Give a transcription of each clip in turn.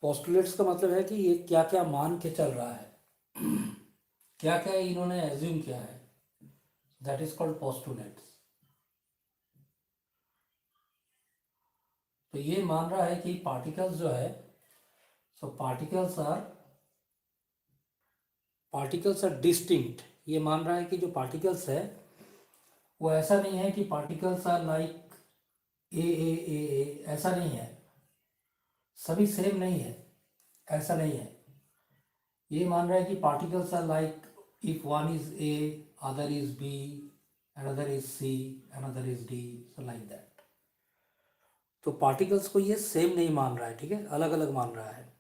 Postulates का मतलब है कि ये क्या क्या मान के चल रहा है, क्या क्या इन्होंने एज्यूम किया है, दैट इज कॉल्ड पोस्टुलेट्स। तो ये मान रहा है कि पार्टिकल्स जो है, सो पार्टिकल्स आर डिस्टिंक्ट। ये मान रहा है कि जो पार्टिकल्स है वो ऐसा नहीं है कि पार्टिकल्स आर लाइक ए, ऐसा नहीं है, सभी सेम नहीं है, ऐसा नहीं है। ये मान रहा है कि particles are like if one is A, other is B, another is C, another is D, so like that. तो पार्टिकल्स को ये सेम नहीं मान रहा है, ठीक है, अलग अलग मान रहा है।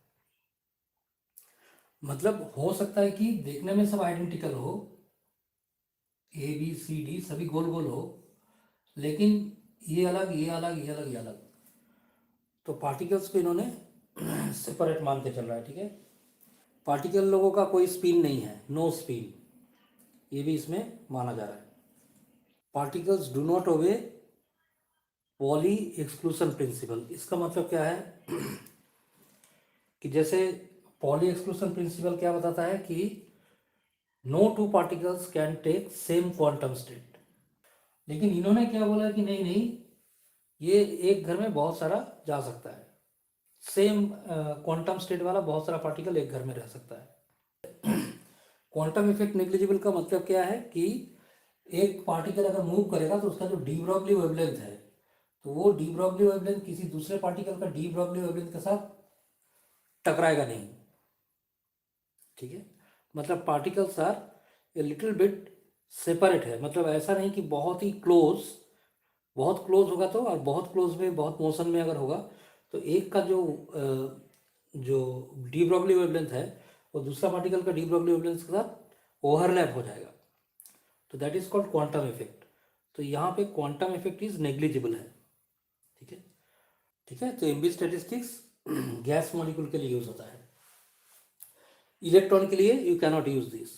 मतलब हो सकता है कि देखने में सब आइडेंटिकल हो, ए बी सी डी सभी गोल गोल हो, लेकिन ये अलग, ये अलग, ये अलग, ये अलग। तो पार्टिकल्स को इन्होंने सेपरेट मान के चल रहा है, ठीक है। पार्टिकल लोगों का कोई स्पिन नहीं है, नो स्पिन, ये भी इसमें माना जा रहा है। Particles do not obey Pauli exclusion principle. इसका मतलब क्या है कि जैसे पॉली एक्सक्लूशन प्रिंसिपल क्या बताता है कि no two particles can take same quantum state. लेकिन इन्होंने क्या बोला कि नहीं नहीं, ये एक घर में बहुत सारा जा सकता है, सेम क्वांटम स्टेट वाला बहुत सारा पार्टिकल एक घर में रह सकता है। क्वांटम इफेक्ट नेग्लिजिबल का मतलब क्या है कि एक पार्टिकल अगर मूव करेगा तो उसका जो डी ब्रॉगली वेवलेंथ है, तो वो डी ब्रॉगली वेवलेंथ किसी दूसरे पार्टिकल का डी ब्रॉगली वेवलेंथ के साथ टकराएगा नहीं, ठीक है। मतलब particles are a little bit separate है, मतलब ऐसा नहीं कि बहुत ही क्लोज, बहुत क्लोज होगा तो, और बहुत क्लोज में बहुत मोशन में अगर होगा तो एक का जो डी ब्रॉगली वेवलेंथ है वो दूसरा पार्टिकल का डी ब्रॉगली वेवलेंथ के साथ ओवरलैप हो जाएगा, तो that is called quantum effect. तो यहाँ पे क्वांटम इफेक्ट इज नेग्लिजिबल है, ठीक है, ठीक है। तो एम्बी स्टैटिस्टिक्स गैस मॉलिक्यूल के लिए यूज होता है, इलेक्ट्रॉन के लिए यू कैनॉट यूज दिस,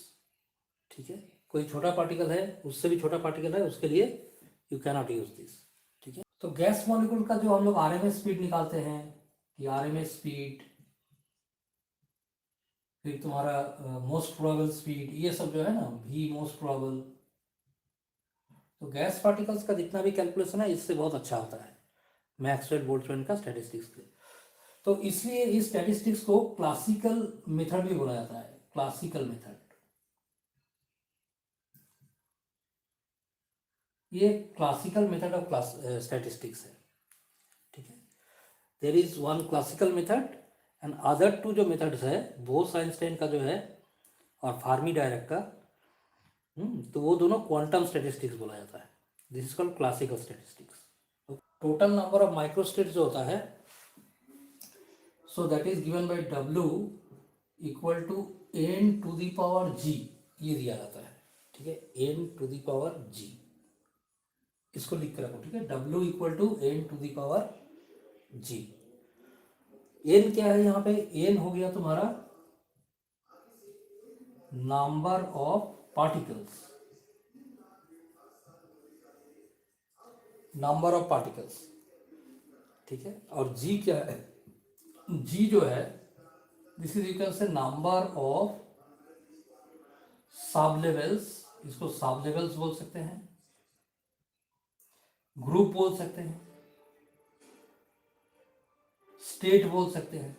ठीक है। कोई छोटा पार्टिकल है, उससे भी छोटा पार्टिकल है, उसके लिए यू कैनॉट यूज दिस, ठीक है। तो गैस मॉलिक्यूल का जो हम लोग आरएमएस स्पीड निकालते हैं कि आरएमएस स्पीड, फिर तुम्हारा मोस्ट प्रोबेबल स्पीड, ये सब जो है ना, वी मोस्ट प्रोबेबल, तो गैस पार्टिकल्स का जितना भी कैलकुलेशन है इससे बहुत अच्छा होता है मैक्सवेल बोल्ट्जमैन का स्टैटिस्टिक्स के। तो इसलिए इस स्टैटिस्टिक्स को क्लासिकल मेथड भी बोला जाता है, क्लासिकल मेथड। ये classical method of class statistics है, ठीक है। There is one classical method and other two जो मेथड्स है, बोस आइंस्टाइन का जो है और फार्मी डायरेक्ट का, तो वो दोनों क्वांटम स्टैटिस्टिक्स बोला जाता है। This is called classical statistics. Total number of microstates जो होता है, so that is given by W equal to n to the power g, ये दिया जाता है, ठीक है, n to the power g, इसको लिख कर रखो, ठीक है। W equal to n to the power g। n क्या है यहाँ पे, n हो गया तुम्हारा number of particles, number of particles, ठीक है। और g क्या है, g जो है दिस इज इक्वल से नंबर ऑफ सब लेवल्स, इसको सब लेवल्स बोल सकते हैं, ग्रुप बोल सकते हैं, स्टेट बोल सकते हैं,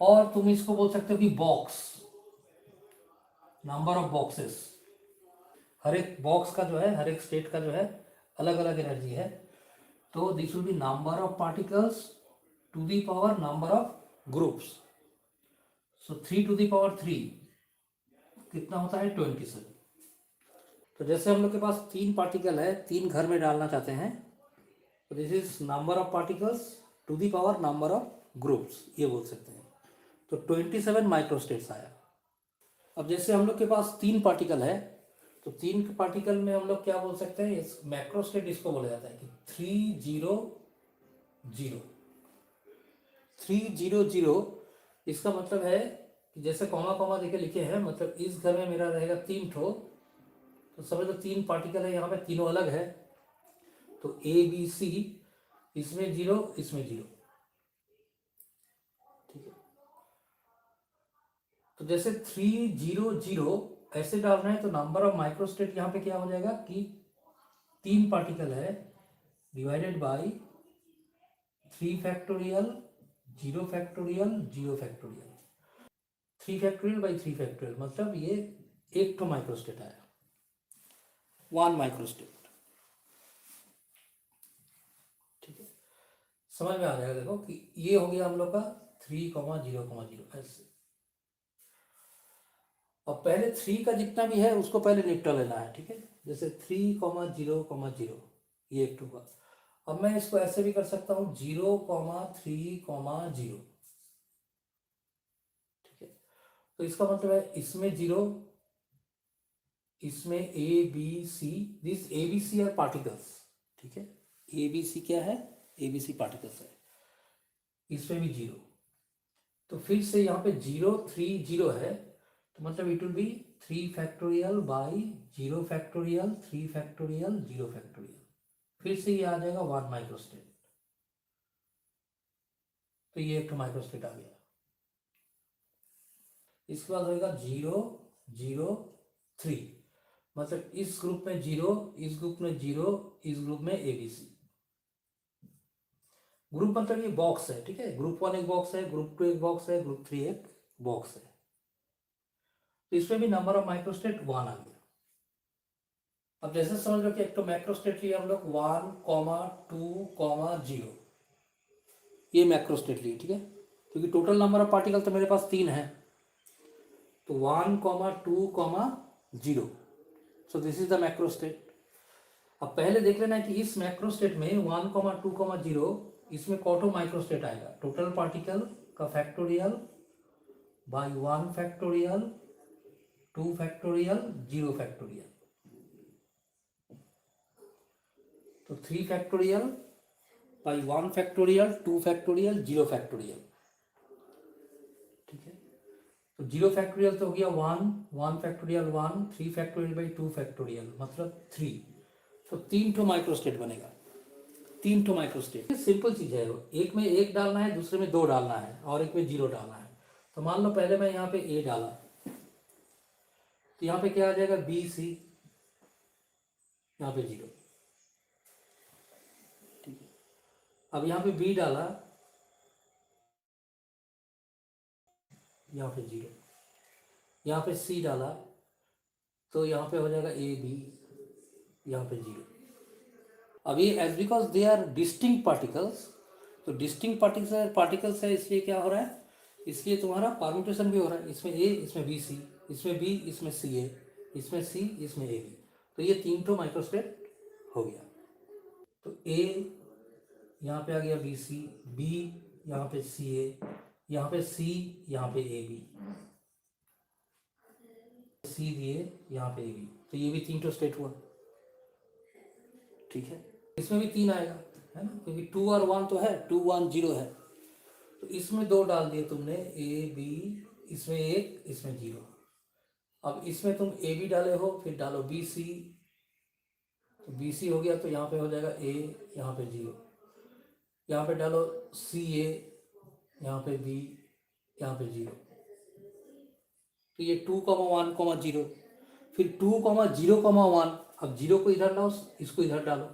और तुम इसको बोल सकते हो कि बॉक्स, नंबर ऑफ बॉक्सेस। हर एक बॉक्स का जो है, हर एक स्टेट का जो है अलग अलग एनर्जी है, तो this will be number of particles to the power number of groups. So 3 to the power 3 कितना होता है, 27। तो जैसे हम लोग के पास 3 पार्टिकल है, 3 घर में डालना चाहते हैं, तो this is number of particles to the power number of groups, ये बोल सकते हैं। तो 27 माइक्रोस्टेट्स आया। अब जैसे हम लोग के पास 3 पार्टिकल है, तो 3 पार्टिकल में हम लोग क्या बोल सकते हैं, इस मैक्रोस्टेट इसको बोला जाता है कि 300 300। इसका मतलब है कि जैसे कॉमा कॉमा देके लिखे हैं, मतलब इस घर में मेरा रहेगा 3 ठो, तो समझ लो 3 पार्टिकल है, यहाँ पे तीनों अलग है, तो A B C, इसमें 0, इसमें 0, तो जैसे 300 ऐसे डालना है तो नंबर ऑफ माइक्रोस्टेट यहाँ पे क्या हो जाएगा कि 3 पार्टिकल है divided by 3 factorial 0 factorial 0 factorial 3 factorial by 3 factorial, मतलब ये 1 तो माइक्रोस्टेट आया, 1 माइक्रोस्टेट। ठीक है, समझ में आ जाएगा। देखो कि ये हो गया हम लोग का 3,0,0 ऐसे। और पहले 3 का जितना भी है उसको पहले निपटा लेना है। ठीक है, जैसे 3,0,0 ये एक हुआ। अब मैं इसको ऐसे भी कर सकता हूँ 0,3,0। ठीक है, तो इसका मतलब है इसमें 0, इसमें A B C, this A B C are particles. ठीक है, ए बी सी क्या है, ए बी सी पार्टिकल्स है, इसमें भी 0। तो फिर से यहाँ पे 0,3,0 है, तो मतलब it will be 3 factorial by 0 factorial 3 factorial 0 factorial, फिर से ये आ जाएगा 1 माइक्रोस्टेट। तो ये एक माइक्रोस्टेट आ गया। इसके बाद होगा 0,0,3, मतलब इस ग्रुप में 0, इस ग्रुप में 0, इस ग्रुप में एबीसी। ग्रुप मतलब ये बॉक्स है। ठीक है, ग्रुप 1 एक बॉक्स है, ग्रुप 2 एक बॉक्स है, ग्रुप 3 एक बॉक्स है। तो इसमें भी नंबर ऑफ माइक्रोस्टेट 1 आ गया। अब जैसे समझ लो कि एक तो माइक्रोस्टेट लिया हम लोग 1,2,0, ये माइक्रोस्टेट लिए। ठीक है, क्योंकि टोटल नंबर ऑफ पार्टिकल तो मेरे पास 3 है, तो 1,2,0, so this is the macrostate. अब पहले देख लेना है कि इस मैक्रोस्टेट में 1,2,0 इसमें कौटो माइक्रोस्टेट आएगा, टोटल पार्टिकल का factorial by 1 factorial 2 factorial 0 factorial, तो 3 factorial by 1 factorial 2 factorial 0 factorial. ठीक है, तो 0 फैक्टोरियल तो हो गया 1 फैक्टोरियल 1, 3 फैक्टोरियल बाई 2 फैक्टोरियल मतलब 3, तो 3 ठो माइक्रोस्टेट बनेगा, 3 ठो माइक्रोस्टेट। सिंपल चीज है, एक में 1 डालना है, दूसरे में 2 डालना है, और एक में 0 डालना है। तो मान लो पहले मैं यहाँ पे ए डाला, तो यहाँ पे क्या आ जाएगा बी सी, यहाँ पे 0। ठीक है, अब यहाँ पे बी डाला, यहाँ पे 0, यहाँ पे सी डाला, तो यहाँ पे हो जाएगा ए बी, यहाँ पे 0। अब ये as because they are distinct particles, तो डिस्टिंक्ट पार्टिकल्स है, इसलिए क्या हो रहा है, इसलिए तुम्हारा परम्यूटेशन भी हो रहा है, इसमें ए, इसमें बी सी, इसमें बी, इसमें सी ए, इसमें सी, इसमें ए बी, तो ये 3 ठो माइक्रोस्टेट हो गया। तो ए यहाँ पे आ गया बी सी, बी यहाँ पे सी ए, यहाँ पे सी, यहाँ पे ए बी, सी दिए यहाँ पे ए बी, तो ये भी 3 ठो स्टेट हुआ। ठीक है, इसमें भी 3 आएगा, है ना, क्योंकि 2 और 1 तो है, 2 1 0 है, तो इसमें 2 डाल दिए तुमने ए बी, इसमें 1, इसमें 0। अब इसमें तुम ए बी डाले हो, फिर डालो बी सी, तो बी सी हो गया, तो यहाँ पे हो जाएगा ए, यहाँ पे 0, यहाँ पे डालो सी ए, यहाँ पे बी, यहाँ पे 0, तो ये 2,1,0, फिर 2,0,1, अब 0 को इधर लाओ, इसको इधर डालो।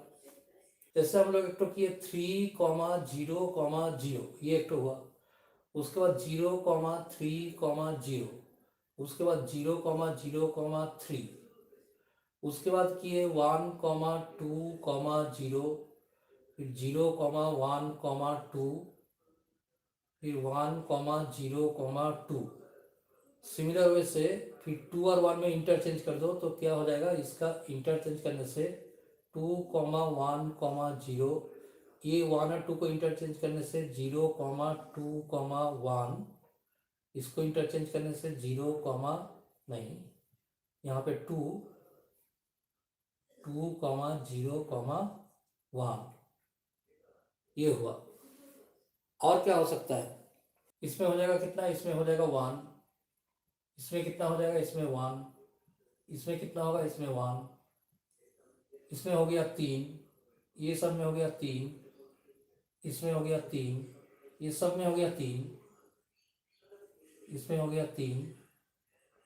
जैसे हम लोग एक तो किए 3,0,0, ये एक तो हुआ, उसके बाद 0,3,0, उसके बाद 0,0,3, उसके बाद किए 1,2,0, फिर 0,1,2, फिर 1,0,2। सिमिलर वे से फिर 2 और 1 में इंटरचेंज कर दो, तो क्या हो जाएगा, इसका इंटरचेंज करने से 2,1,0, ये 1 और 2 को इंटरचेंज करने से 0,2,1, इसको इंटरचेंज करने से 0, नहीं, यहाँ पे 2,0,1, ये हुआ। और क्या हो सकता है, इसमें हो जाएगा कितना, इसमें हो जाएगा 1, इसमें कितना हो जाएगा, इसमें 1, इसमें कितना होगा, इसमें 1, इसमें हो गया 3, ये सब में हो गया 3, इसमें हो गया 3, ये सब में हो गया 3, इसमें हो गया 3,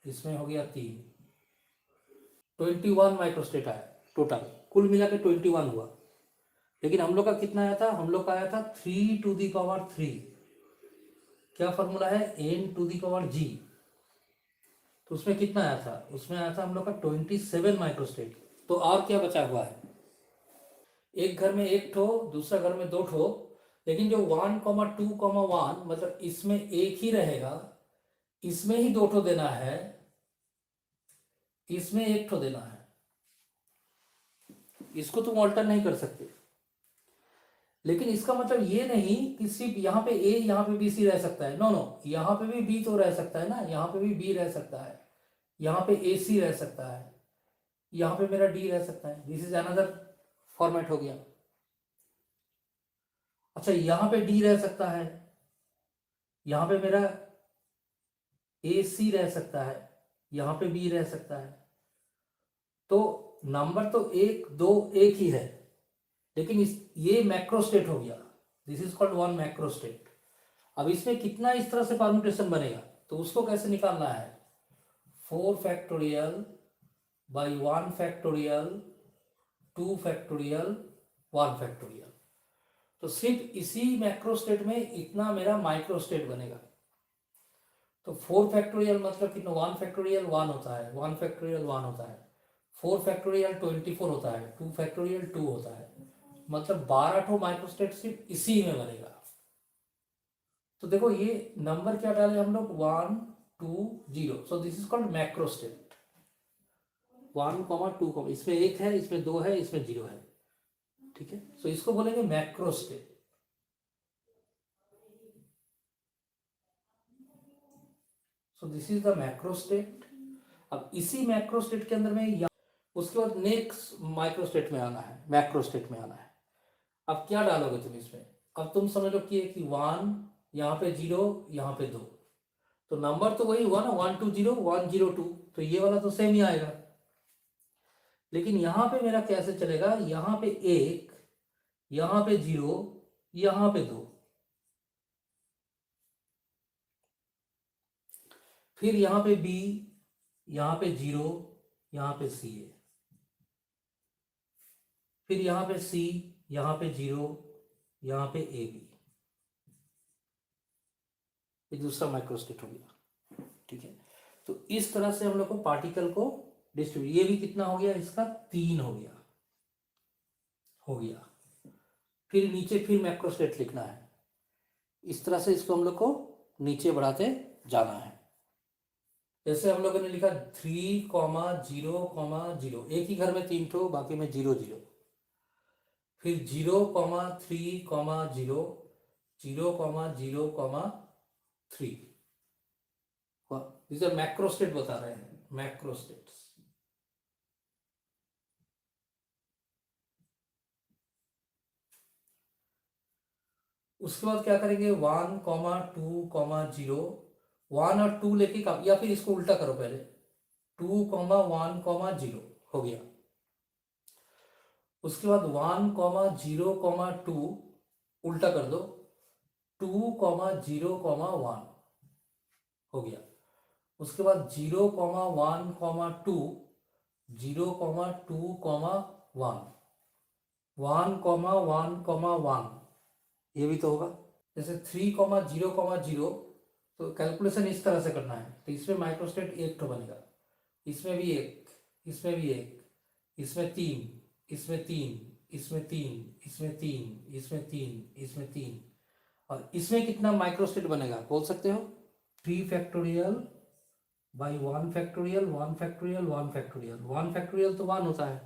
इसमें हो गया 3, 21 माइक्रोस्टेट आया टोटल, कुल मिला के 21 हुआ। लेकिन हम लोग का कितना आया था, हम लोग का आया था 3⁻3। क्या फॉर्मूला है, n⁻g। तो उसमें कितना आया था, उसमें आया था हम लोग का 27 माइक्रोस्टेट। तो और क्या बचा हुआ है, एक घर में एक ठो, दूसरा घर में 2 ठो, लेकिन जो 1,2,1 मतलब इसमें एक ही रहेगा, इसमें ही 2 ठो देना है, इसमें 1 ठो देना है। इसको तुम ऑल्टर नहीं कर सकते। लेकिन इसका मतलब ये नहीं कि सिर्फ यहाँ पे ए यहाँ पे बी सी रह सकता है, नो नो, यहाँ पे भी बी तो रह सकता है ना, यहाँ पे भी बी रह सकता है, यहाँ पे ए सी रह सकता है, यहाँ पे मेरा डी रह सकता है। दिस इज अनदर फॉर्मेट हो गया। अच्छा, यहाँ पे डी रह सकता है, यहाँ पे मेरा ए सी रह सकता है, यहाँ पे बी रह सकता है। तो नंबर तो 1 2 एक ही है, लेकिन ये मैक्रोस्टेट हो गया। This is called 1 macrostate. अब इसमें कितना इस तरह से परम्यूटेशन बनेगा, तो उसको कैसे निकालना है, 4 factorial by 1 factorial 2 factorial 1 factorial. तो सिर्फ इसी मैक्रोस्टेट में इतना मेरा माइक्रोस्टेट बनेगा। तो 4 फैक्टोरियल मतलब कितना, 1 फैक्टोरियल 1 होता है, 1 फैक्टोरियल 1 होता है, 4 फैक्टोरियल 24 होता है, 2 फैक्टोरियल 2 होता है, मतलब 12 ठो माइक्रोस्टेट सिर्फ इसी में बनेगा। तो देखो ये नंबर क्या डाले हम लोग, 1 2 0। So this is called macrostate. 1,2, इसमें 1 है, इसमें 2 है, इसमें 0 है, ठीक है। सो इसको बोलेंगे macrostate. So this is the macrostate. अब इसी मैक्रोस्टेट के अंदर में उसके बाद नेक्स्ट माइक्रोस्टेट में आना है, मैक्रोस्टेट में आना है। अब क्या डालोगे तुम इसमें, अब तुम समझ लो कि 1 यहाँ पे 0 यहाँ पे 2, तो नंबर तो वही हुआ ना, 1 2 0 1 0 2, तो ये वाला तो सेम ही आएगा। लेकिन यहाँ पे मेरा कैसे चलेगा, यहाँ पे 1, यहाँ पे 0, यहाँ पे 2, फिर यहाँ पे B, यहाँ पे 0, यहाँ पे C है, फिर यहाँ पे C, यहाँ पे 0, यहाँ पे AB। ये दूसरा माइक्रोस्टेट हो गया, ठीक है। तो इस तरह से हम लोग को पार्टिकल को डिस्ट्रीब्यूट, ये भी कितना हो गया, इसका 3 हो गया, हो गया। फिर नीचे फिर मैक्रोस्टेट लिखना है, इस तरह से इसको हम लोग को नीचे बढ़ाते जाना है। जैसे हम लोगों ने लिखा 3,0,0, एक ही घर में 3 ठो, बाकी में 0 0, फिर 0,3,0, 0,0,3। दिस आर मैक्रोस्टेट बता रहे हैं, मैक्रोस्टेट्स। उसके बाद क्या करेंगे, 1,2,0, 1 और 2 लेके, या फिर इसको उल्टा करो पहले, 2,1,0 हो गया। उसके बाद 1,0,2 उल्टा कर दो, 2,0,1 हो गया। उसके बाद 0,1,2, 0,2,1, 1,1,1, ये भी तो होगा। जैसे 3,0,0, तो कैलकुलेशन इस तरह से करना है। तो इसमें माइक्रोस्टेट 1 तो बनेगा, इसमें भी 1, इसमें भी 1, इसमें 3, इसमें 3, इसमें 3, इसमें 3, इसमें 3, इसमें 3, और इसमें कितना माइक्रोस्टेट बनेगा बोल सकते हो, 3 factorial by 1 factorial 1 factorial 1 factorial. 1 factorial तो 1 होता है,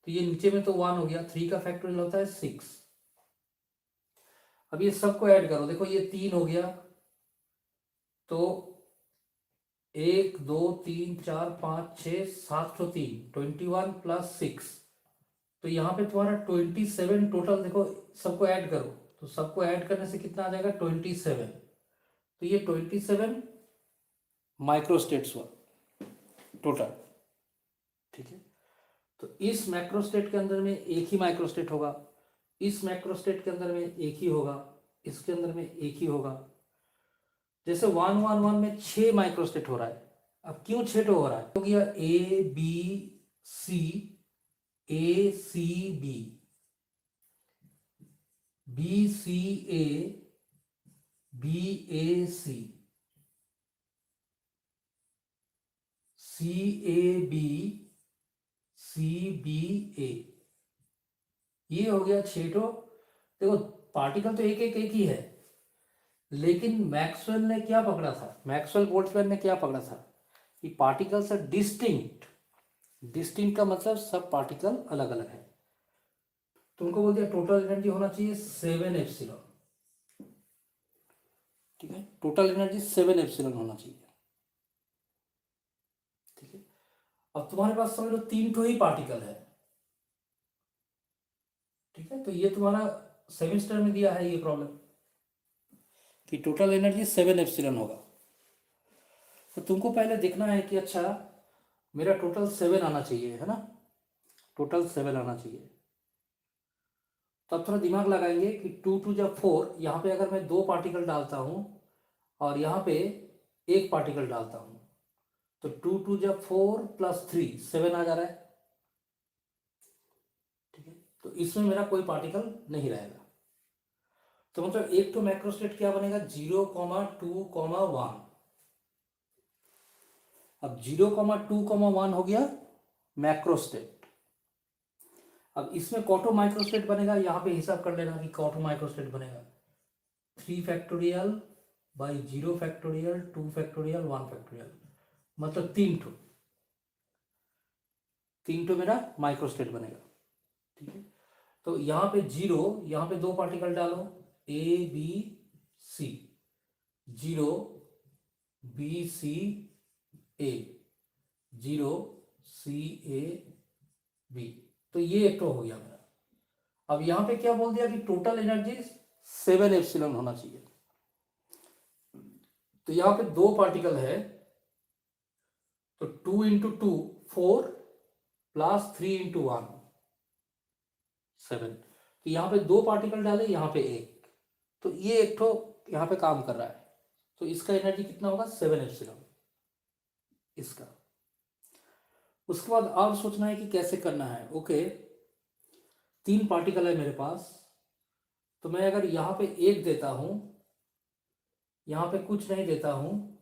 तो ये नीचे में तो 1 हो गया, 3 का फैक्टोरियल होता है 6। अब ये सबको ऐड करो, देखो ये 3 हो गया, तो 1 2 3 4 5 6 7 तो 3, 21 प्लस 6, तो यहाँ पे तुम्हारा 27 टोटल। देखो सबको ऐड करो, तो सबको ऐड करने से कितना आ जाएगा, 27। तो ये 27 माइक्रोस्टेट्स हुआ टोटल, ठीक है। तो इस मैक्रोस्टेट के अंदर में एक ही माइक्रोस्टेट होगा, इस मैक्रोस्टेट के अंदर में एक ही होगा, इसके अंदर में एक ही होगा। जैसे 1 1 1 में 6 माइक्रोस्टेट हो रहा है, अब क्यों 6 हो रहा है? हो गया A B C, A C B, B C A, B A C, C A B, C B A, ये हो गया 6। देखो पार्टिकल तो एक ही है, लेकिन मैक्सवेल ने क्या पकड़ा था, मैक्सवेल बोल्ट्जमैन ने क्या पकड़ा था कि पार्टिकल्स आर डिस्टिंक्ट। डिस्टिंक्ट का मतलब सब पार्टिकल अलग अलग है। तो उनको बोल दिया टोटल एनर्जी होना चाहिए 7 एप्सिलॉन। ठीक है, टोटल एनर्जी 7 एप्सिलॉन होना चाहिए। ठीक है, अब तुम्हारे पास समझ लो 3 ही पार्टिकल है। ठीक है, तो ये तुम्हारा सेमेस्टर में दिया है ये प्रॉब्लम कि टोटल एनर्जी 7 एप्सिलॉन होगा। तो तुमको पहले देखना है कि अच्छा मेरा टोटल 7 आना चाहिए, है ना, टोटल 7 आना चाहिए। तो अब थोड़ा दिमाग लगाएंगे कि 2 2 जब 4, यहाँ पे अगर मैं 2 पार्टिकल डालता हूँ और यहाँ पे 1 पार्टिकल डालता हूँ, तो 2 2 जब 4 प्लस 3 7 आ जा रहा है। ठीक है, तो इसमें मेरा कोई पार्टिकल नहीं रहेगा। तो मतलब एक तो मैक्रोस्टेट क्या बनेगा 0,2,1। अब 0,2,1 हो गया मैक्रोस्टेट। अब इसमें कॉटो माइक्रोस्टेट बनेगा, यहाँ पे हिसाब कर लेना कि कॉटो माइक्रोस्टेट बनेगा 3 factorial by 0 factorial 2 factorial 1 factorial, मतलब 3 ठो मेरा माइक्रोस्टेट बनेगा। ठीक है, तो यहाँ पे 0, यहाँ पे 2 पार्टिकल डालो A B C, 0 B C A, 0 C A B, तो ये एक तो हो गया मेरा। अब यहाँ पे क्या बोल दिया कि टोटल एनर्जी 7 एप्सिलॉन होना चाहिए। तो यहाँ पे 2 पार्टिकल है, तो 2 इंटू 2 4 प्लस 3 इंटू 1 7। तो यहाँ पे 2 पार्टिकल डाले, यहाँ पे 1, तो ये एक तो यहाँ पे काम कर रहा है। तो इसका एनर्जी कितना होगा 7 एप्सिलॉन इसका। उसके बाद अब सोचना है कि कैसे करना है। ओके, 3 पार्टिकल है मेरे पास, तो मैं अगर यहाँ पे 1 देता हूँ, यहाँ पे कुछ नहीं देता हूँ,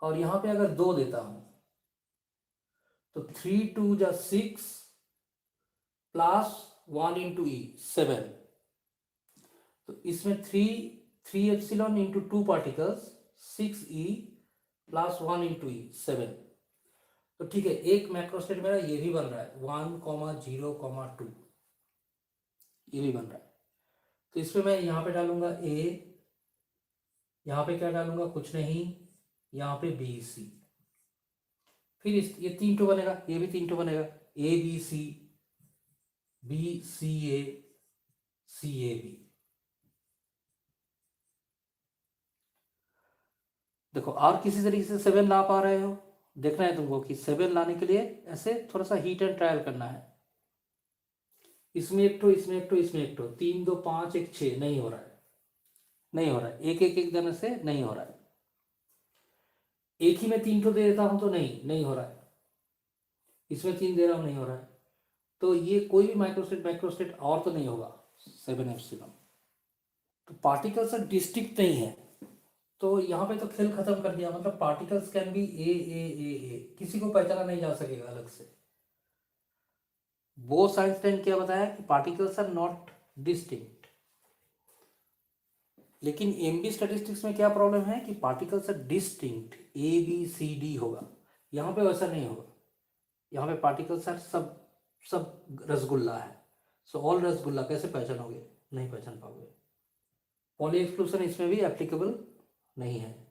और यहाँ पे अगर 2 देता हूँ, तो 3 2 जा 6 प्लस 1 इंटू ई 7। तो इसमें 3 epsilon into 2 particles 6 e plus 1 into e 7। तो ठीक है, एक मैक्रोस्टेट मेरा ये भी बन रहा है 1,0,2, ये भी बन रहा है। तो इसमें मैं यहाँ पे डालूंगा ए, यहाँ पे क्या डालूंगा कुछ नहीं, यहाँ पे बी सी, फिर ये 3 ठो बनेगा, ये भी 3 ठो बनेगा A B C, B C A, C A B. देखो और किसी तरीके से 7 ला पा रहे हो, देखना है तुमको कि 7 लाने के लिए ऐसे थोड़ा सा हीट एंड ट्रायल करना है। इसमें एक ठो, इसमें एक ठो, इसमें एक ठो, 3 2 5 1 6, नहीं हो रहा है, नहीं हो रहा है, एक देने से नहीं हो रहा है। एक ही में 3 ठो दे देता हूं तो नहीं हो रहा है, इसमें 3 दे रहा हूं नहीं हो रहा है। तो ये कोई भी माइक्रोस्टेट और तो नहीं होगा 7 एप्सिलॉन। तो पार्टिकल्स डिस्टिंक्ट नहीं है, तो यहाँ पे तो खेल खत्म कर दिया। मतलब पार्टिकल्स कैन बी ए, किसी को पहचाना नहीं जा सकेगा अलग से। बोस आइंस्टाइन क्या बताया कि पार्टिकल्स आर नॉट डिस्टिंक्ट। लेकिन एमबी स्टैटिस्टिक्स में क्या प्रॉब्लम है कि particles are distinct, A B C D होगा, यहाँ पे वैसा नहीं होगा। यहाँ पे पार्टिकल्स आर सब सब रसगुल्ला है। सो ऑल रसगुल्ला कैसे पहचानोगे, नहीं पहचान पाओगे। पॉली एक्सक्लूशन इसमें भी एप्लीकेबल नहीं है।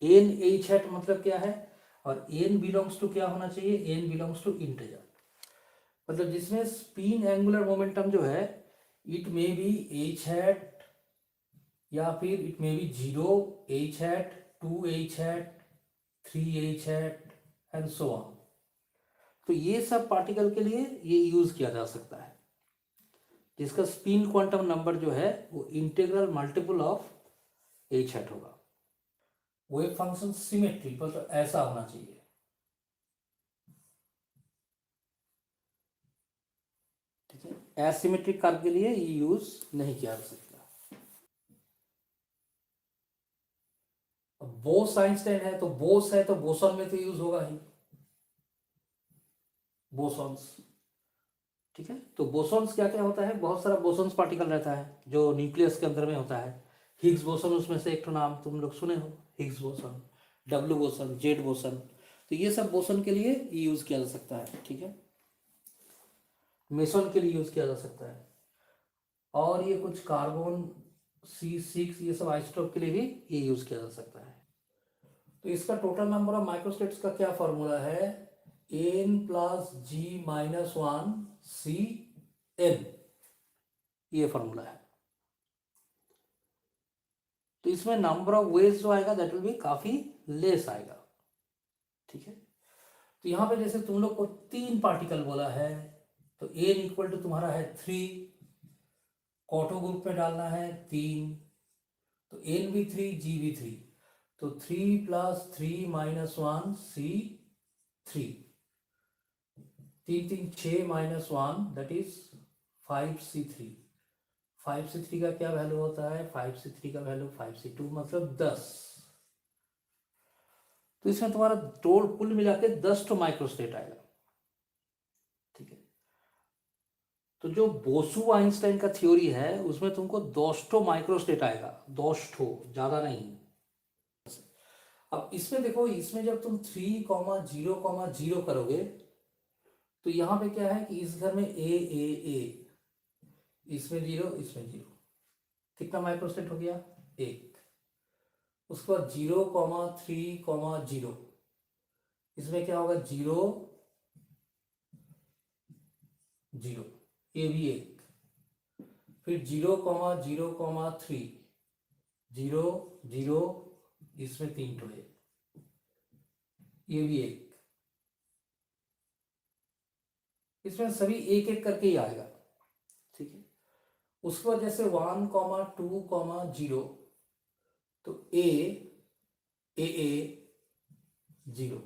एन एच हैट मतलब क्या है, और एन बिलोंग्स टू क्या होना चाहिए, एन बिलोंग्स टू इंटीजर। मतलब जिसमें स्पिन एंगुलर मोमेंटम जो है it may be H hat, या फिर it may be 0 H hat, 2 H hat, 3 H hat and so on. तो ये सब पार्टिकल के लिए ये यूज किया जा सकता है, जिसका स्पिन क्वांटम नंबर जो है वो integral multiple of H hat होगा। वेव फंक्शन सिमेट्री मतलब ऐसा होना चाहिए, ठीक है। एसिमेट्रिक कर्व के लिए ये यूज नहीं किया जा सकता। बोस आइंस्टाइन है तो बोस है तो बोसॉन में तो यूज होगा ही, बोसॉन्स, ठीक है। तो बोसॉन्स क्या क्या होता है, बहुत सारा बोसॉन्स पार्टिकल रहता है जो न्यूक्लियस के अंदर में होता है। हिग्स बोसॉन उसमें से एक तो नाम तुम लोग सुने हो, Higgs boson, W boson, Z boson. तो ये सब बोसॉन के लिए यूज किया जा सकता है, ठीक है। मेसॉन के लिए यूज किया जा सकता है। और ये कुछ कार्बन C6 ये सब आइसोटोप के लिए भी ये यूज किया जा सकता है। तो इसका टोटल नंबर ऑफ माइक्रोस्टेट्स का क्या फॉर्मूला है, n+g−1 ये फॉर्मूला है। तो इसमें नंबर ऑफ वेज जो आएगा दैट विल बी काफी लेस आएगा, ठीक है। तो यहां पे जैसे तुम लोग को 3 पार्टिकल बोला है, तो n इक्वल टू तुम्हारा है 3, कॉटो ग्रुप में डालना है 3, तो n भी 3, g भी 3, तो 3+3−1 C3, 3×3 = 6 - 1 that is 5C3। 5C3 का क्या वैल्यू होता है, 5C3 का वैल्यू 5C2 मतलब 10। तो इसमें तुम्हारा टोटल कुल मिला के 10 तो माइक्रोस्टेट आएगा, ठीक है। तो जो बोसु आइंस्टाइन का थ्योरी है उसमें तुमको 10 तो माइक्रोस्टेट आएगा, 10 तो, ज्यादा नहीं। अब इसमें देखो, इसमें जब तुम 3,0,0 करोगे तो यहां पे क्या है कि इस घर में ए, इसमें 0, इसमें 0, कितना माइक्रोस्टेट हो गया, 1। उसके बाद 0,3,0, इसमें क्या होगा 0, 0, ये भी 1। फिर 0,0,3, 0, 0, इसमें 3 टो है, ये भी 1। इसमें सभी एक एक करके ही आएगा, ठीक है। उसके बाद जैसे 1,2,0, तो ए 0।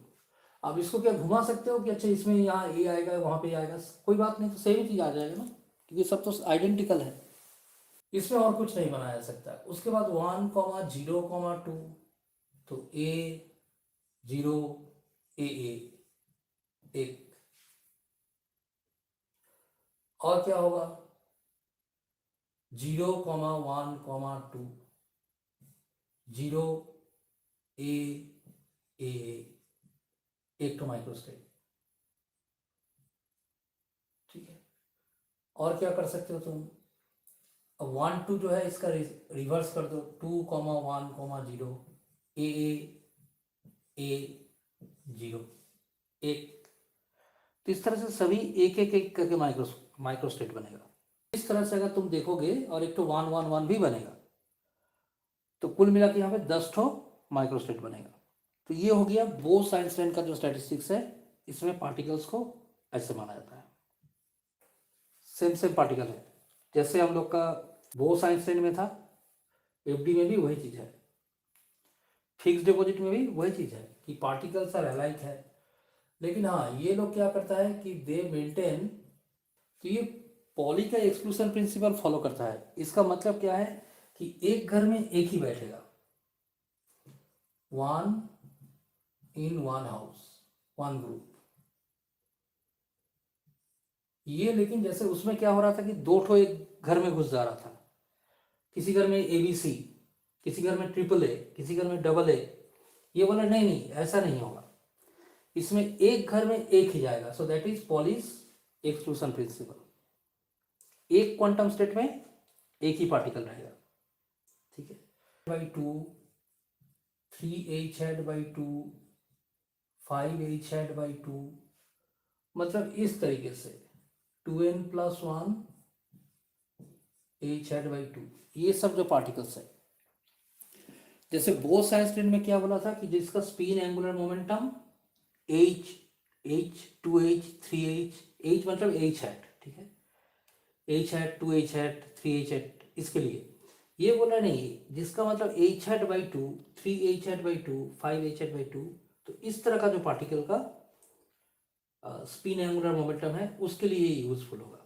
अब इसको क्या घुमा सकते हो कि अच्छा इसमें यहाँ ए आएगा वहां पे आएगा, कोई बात नहीं, तो सेम चीज आ जाएगा ना, क्योंकि सब तो आइडेंटिकल है। इसमें और कुछ नहीं बनाया जा सकता। उसके बाद 1,0,2, तो A 0, A 1। और क्या होगा 0,1,2, 0, A 1 तो माइक्रोस्टेट, ठीक है। और क्या कर सकते हो तुम, अब 1 2 जो है इसका रिवर्स कर दो, 2,1,0, A 0, 1। तो इस तरह से सभी एक एक एक करके माइक्रोस्टेट बनेगा। इस तरह से अगर तुम देखोगे और एक तो 1 1 1 भी बनेगा, तो कुल मिला के यहाँ पे 10 ठो माइक्रोस्टेट बनेगा। तो ये हो गया बोस आइंस्टाइन का जो स्टैटिस्टिक्स है, इसमें पार्टिकल्स को ऐसे माना जाता है, सेम सेम पार्टिकल है। जैसे हम लोग का बोस आइंस्टाइन में था, एफडी में भी वही चीज है, फिक्स डिपॉजिट में भी वही चीज है कि पार्टिकल्स आर अलाइक है। लेकिन हाँ, ये लोग क्या करता है कि दे मेंटेन, तो ये पॉली का एक्सक्लूशन प्रिंसिपल फॉलो करता है। इसका मतलब क्या है कि एक घर में एक ही बैठेगा, 1 in 1 हाउस, 1 ग्रुप। ये लेकिन जैसे उसमें क्या हो रहा था कि 2 ठो एक घर में घुस जा रहा था, किसी घर में ABC, किसी घर में AAA, किसी घर में AA। ये बोला नहीं नहीं ऐसा नहीं होगा, इसमें एक घर में एक ही जाएगा। So that is Pauli's exclusion principle. एक क्वांटम स्टेट में एक ही पार्टिकल रहेगा, ठीक है। बाई 2, 3H हैड बाई 2, 5H हैड बाई 2, मतलब इस तरीके से 2n+1 H हैड बाई 2, ये सब जो पार्टिकल्स है। जैसे बोस आइंस्टाइन में क्या बोला था कि जिसका spin angular momentum H, 2H, 3H, H मतलब H हैट, ठीक है, H hat, 2H hat, 3H hat, इसके लिए ये बोला नहीं, जिसका मतलब h hat by 2, 3h hat by 2, 5h hat by 2, तो इस तरह का जो पार्टिकल का स्पिन एंगुलर मोमेंटम है उसके लिए ये यूजफुल होगा।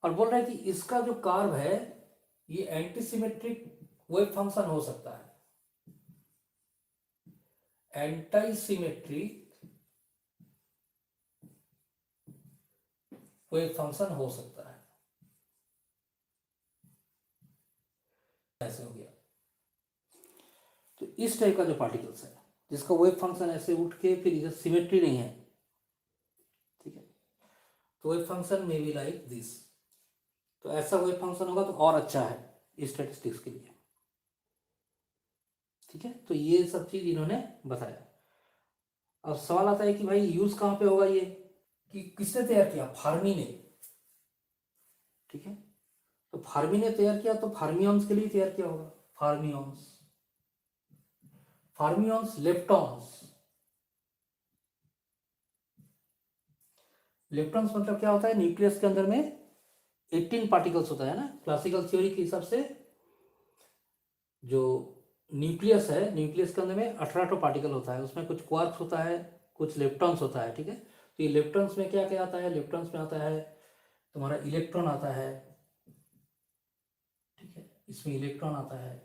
और बोल रहा है कि इसका जो कार्व है ये एंटीसिमेट्रिक वेव फंक्शन हो सकता है, एंटीसिमेट्रिक वेव फंक्शन हो सकता है। ऐसे हो गया। तो इस टाइप का जो पार्टिकल्स है जिसका वेव फंक्शन ऐसे उठ के फिर इधर सिमेट्री नहीं है, ठीक है, तो wave function may be like this. तो ऐसा वेव फंक्शन होगा तो और अच्छा है स्टैटिस्टिक्स के लिए, ठीक है। तो ये सब चीज इन्होंने बताया। अब सवाल आता है कि भाई यूज कहाँ पे होगा ये, कि किसने तैयार किया, फार्मी ने, ठीक है। तो फार्मी ने तैयार किया तो फार्मियंस के लिए तैयार किया होगा, फार्मियंस, फार्मियंस लेप्टॉन्स। लेप्टॉन्स मतलब क्या होता है, न्यूक्लियस के अंदर में 18 पार्टिकल्स होता है ना, क्लासिकल थ्योरी के हिसाब से जो न्यूक्लियस है, न्यूक्लियस के अंदर में 18 पार्टिकल होता है, उसमें कुछ क्वार्क्स होता है, कुछ लेप्टॉन्स होता है, ठीक है। तो ये लेप्टॉन्स में क्या क्या आता है, लेप्टॉन्स में आता है तुम्हारा इलेक्ट्रॉन आता है, ठीक है, इसमें इलेक्ट्रॉन आता है,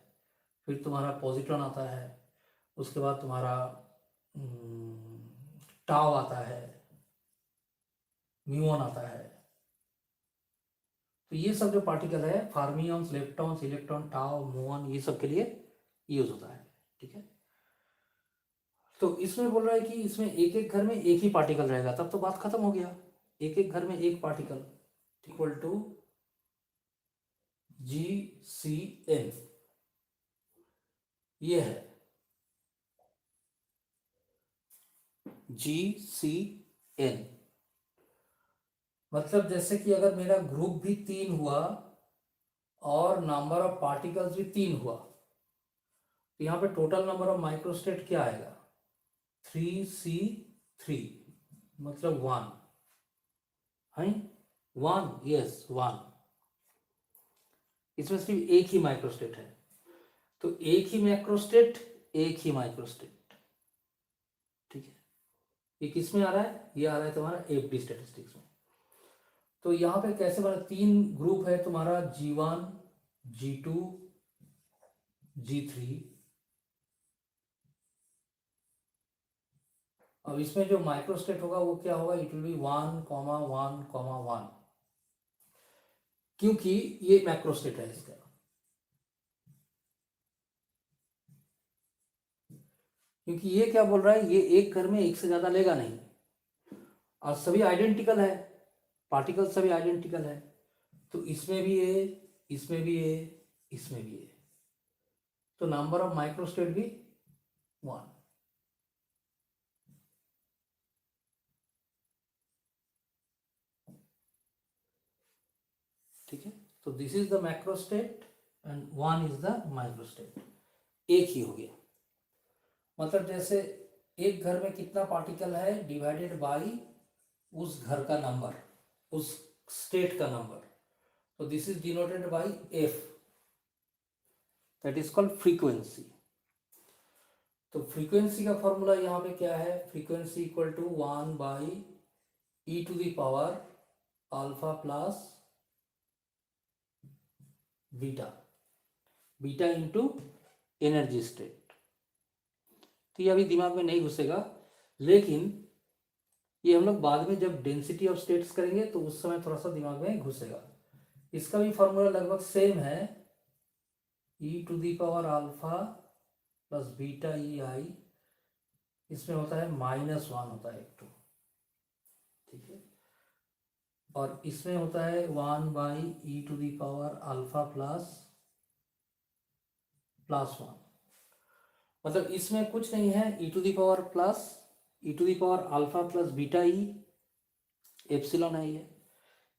फिर तुम्हारा पॉजिट्रॉन आता है, उसके बाद तुम्हारा टाउ आता है, म्यूऑन आता है। तो ये सब जो पार्टिकल है, फार्मियंस, लेप्टॉन्स, इलेक्ट्रॉन, टाउ, म्यूऑन, ये सब के लिए यूज होता है, ठीक है। तो इसमें बोल रहा है कि इसमें एक एक घर में एक ही पार्टिकल रहेगा, तब तो बात खत्म हो गया, एक एक घर में एक पार्टिकल इक्वल टू GCN, ये है GCN। मतलब जैसे कि अगर मेरा ग्रुप भी 3 हुआ और नंबर ऑफ पार्टिकल्स भी 3 हुआ, तो यहाँ पे टोटल नंबर ऑफ माइक्रोस्टेट क्या आएगा, 3C3, मतलब 1 है, 1, यस 1। इसमें सिर्फ एक ही माइक्रोस्टेट है, तो एक ही माइक्रोस्टेट, एक ही माइक्रोस्टेट, ठीक है। ये किस में आ रहा है, ये आ रहा है तुम्हारा FD स्टैटिस्टिक्स में। तो यहाँ पे कैसे बना, 3 ग्रुप है तुम्हारा, G1, G2, G3। अब इसमें जो माइक्रोस्टेट होगा वो क्या होगा, इट विल बी 1,1,1, क्योंकि ये मैक्रोस्टेट है इसका, क्योंकि ये क्या बोल रहा है, ये एक घर में एक से ज्यादा लेगा नहीं, और सभी आइडेंटिकल है, पार्टिकल सभी आइडेंटिकल है, तो इसमें भी है, इसमें भी है, इसमें भी है, तो नंबर ऑफ माइक्रोस्टेट भी 1। ठीक है, तो this is the macrostate and 1 is the microstate, एक ही हो गया। मतलब जैसे एक घर में कितना पार्टिकल है डिवाइडेड बाय उस घर का नंबर, उस स्टेट का नंबर, तो this is denoted by F, that is called frequency. तो फ्रीक्वेंसी का फॉर्मूला यहाँ पे क्या है, frequency equal to 1/e⁻⁴ alpha plus beta, beta into energy state. तो ये अभी दिमाग में नहीं घुसेगा, लेकिन ये हम लोग बाद में जब डेंसिटी ऑफ स्टेट्स करेंगे तो उस समय थोड़ा सा दिमाग में घुसेगा। इसका भी फॉर्मूला लगभग सेम है, e⁻⁴ प्लस बीटा EI, इसमें होता है -1 होता है एक तो, ठीक है, और इसमें होता है 1/e⁻⁴ प्लस 1। मतलब इसमें कुछ नहीं है, e⁻⁴ प्लस बीटा ई एप्सिलॉन है ये,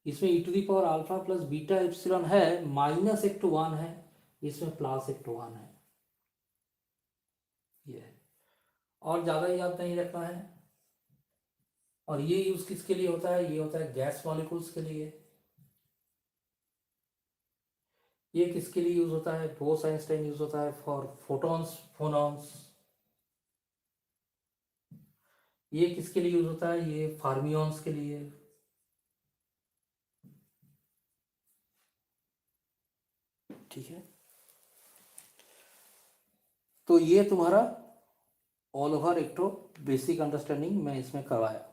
इसमें e⁻⁴ प्लस बीटा एप्सिलॉन है, -1 है, इसमें +1 है, ये है, और ज़्यादा याद नहीं रखना है। और ये यूज किसके लिए होता है, ये होता है गैस मॉलिक्यूल्स के लिए, ये किसके लिए यूज होता है? बोस आइंस्टाइन यूज होता है फॉर फोटॉन्स फोनॉन्स। ये किसके लिए यूज होता है? ये फार्मियंस के लिए। ठीक है, तो ये तुम्हारा ऑल ओवर एक तो बेसिक अंडरस्टैंडिंग मैं इसमें करवाया।